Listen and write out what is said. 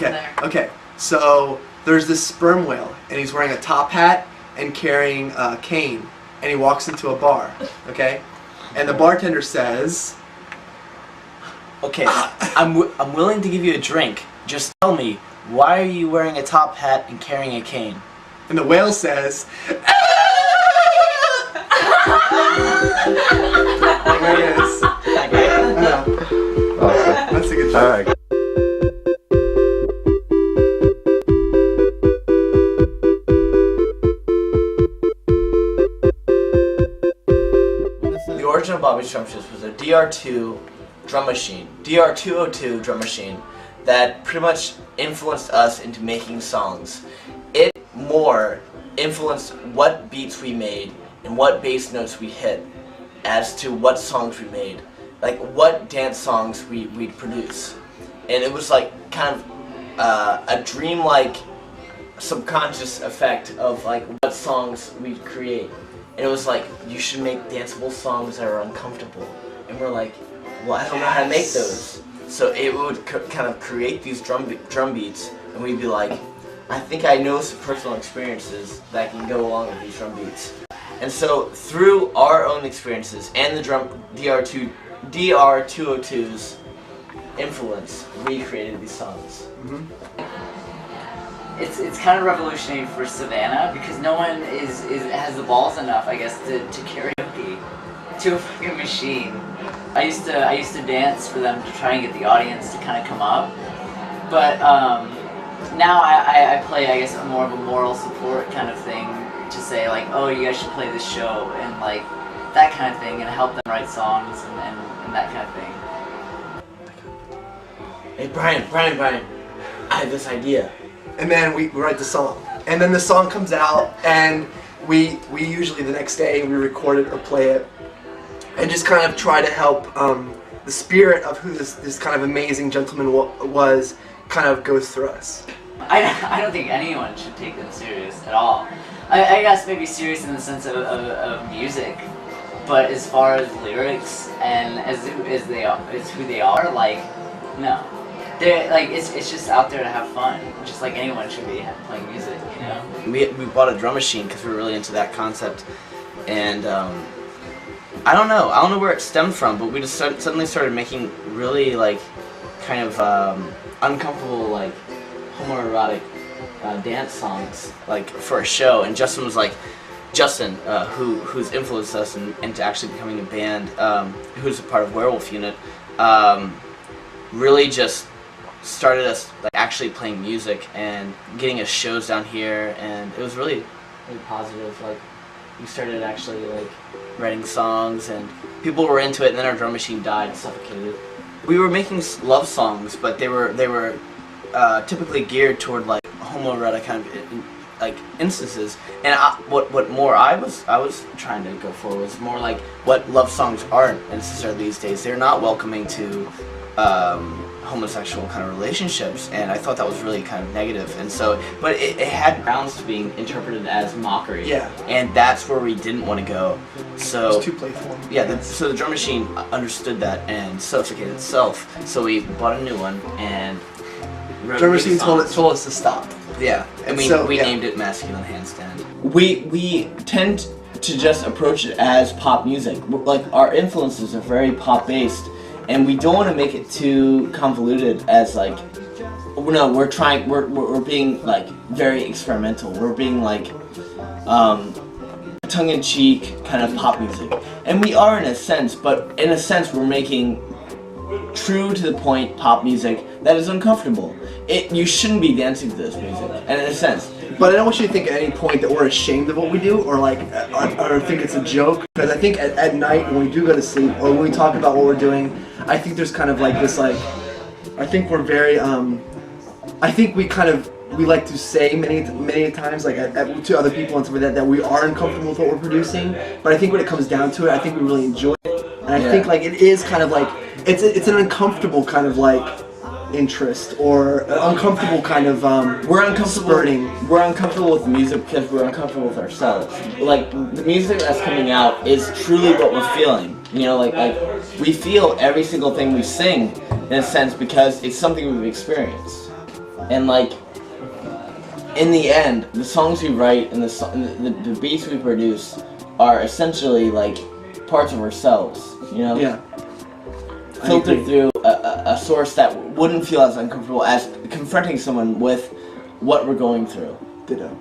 Okay. So there's this sperm whale, and he's wearing a top hat and carrying a cane, and he walks into a bar. Okay, and the bartender says, "Okay, I'm willing to give you a drink. Just tell me, why are you wearing a top hat and carrying a cane?" And the whale says, "There he is." That's a good joke. All right. The origin of Bobby Scrumptious was a DR2 drum machine, DR202 drum machine, that pretty much influenced us into making songs. It more influenced what beats we made and what bass notes we hit as to what songs we made, like what dance songs we'd produce. And it was like kind of a dreamlike subconscious effect of like what songs we'd create. And it was like, you should make danceable songs that are uncomfortable. And we're like, well, I don't know how to make those. So it would kind of create these drum beats, and we'd be like, I think I know some personal experiences that can go along with these drum beats. And so through our own experiences and the DR202's influence, we created these songs. Mm-hmm. It's kind of revolutionary for Savannah because no one has the balls enough, I guess, to karaoke to a fucking machine. I used to dance for them to try and get the audience to kind of come up, but now I play, I guess, more of a moral support kind of thing to say like, oh, you guys should play this show and like that kind of thing, and help them write songs and that kind of thing. Hey Brian, I have this idea. And then we write the song, and then the song comes out, and we usually the next day we record it or play it, and just kind of try to help the spirit of who this kind of amazing gentleman was kind of goes through us. I don't think anyone should take them serious at all. I guess maybe serious in the sense of music, but as far as lyrics and as who they are, like, no. They're, like, it's just out there to have fun, just like anyone should be playing music, you know? We bought a drum machine because we were really into that concept, and I don't know where it stemmed from, but we just suddenly started making really like kind of uncomfortable, like homoerotic dance songs like for a show. And Justin was like, who's influenced us into actually becoming a band, who's a part of Werewolf Unit, really just started us like actually playing music and getting us shows down here, and it was really positive. Like we started actually like writing songs, and people were into it, and then our drum machine died and suffocated. We were making love songs, but they were typically geared toward like homoerotic kind of like instances. And what more I was trying to go for was more like what love songs aren't necessarily these days. They're not welcoming to homosexual kind of relationships, and I thought that was really kind of negative. And so, but it had grounds to being interpreted as mockery. Yeah. And that's where we didn't want to go. So It's too playful. yeah, so the drum machine understood that and suffocated itself. So we bought a new one and wrote Drum these machine told songs. us to stop. Yeah, and we named it Masculine Handstand. We tend to just approach it as pop music. Like our influences are very pop based, and we don't want to make it too convoluted as like, no, we're being like very experimental. We're being like tongue-in-cheek kind of pop music, and we are in a sense, but in a sense we're making true to the point pop music that is uncomfortable. You shouldn't be dancing to this music, and in a sense. But I don't want you to think at any point that we're ashamed of what we do, or like, or think it's a joke. Because I think at night when we do go to sleep, or when we talk about what we're doing, I think there's kind of like this like, I think we're very, I think we like to say many times like to other people and stuff like that we are uncomfortable with what we're producing. But I think when it comes down to it, I think we really enjoy it, and I think like it is kind of like it's an uncomfortable kind of like interest, or uncomfortable kind of we're uncomfortable. spurting. We're uncomfortable with music because we're uncomfortable with ourselves. Like the music that's coming out is truly what we're feeling. You know, like we feel every single thing we sing in a sense because it's something we've experienced. And like, in the end, the songs we write and the beats we produce are essentially like parts of ourselves, you know? Yeah. Filtered through a source that wouldn't feel as uncomfortable as confronting someone with what we're going through. Ditto.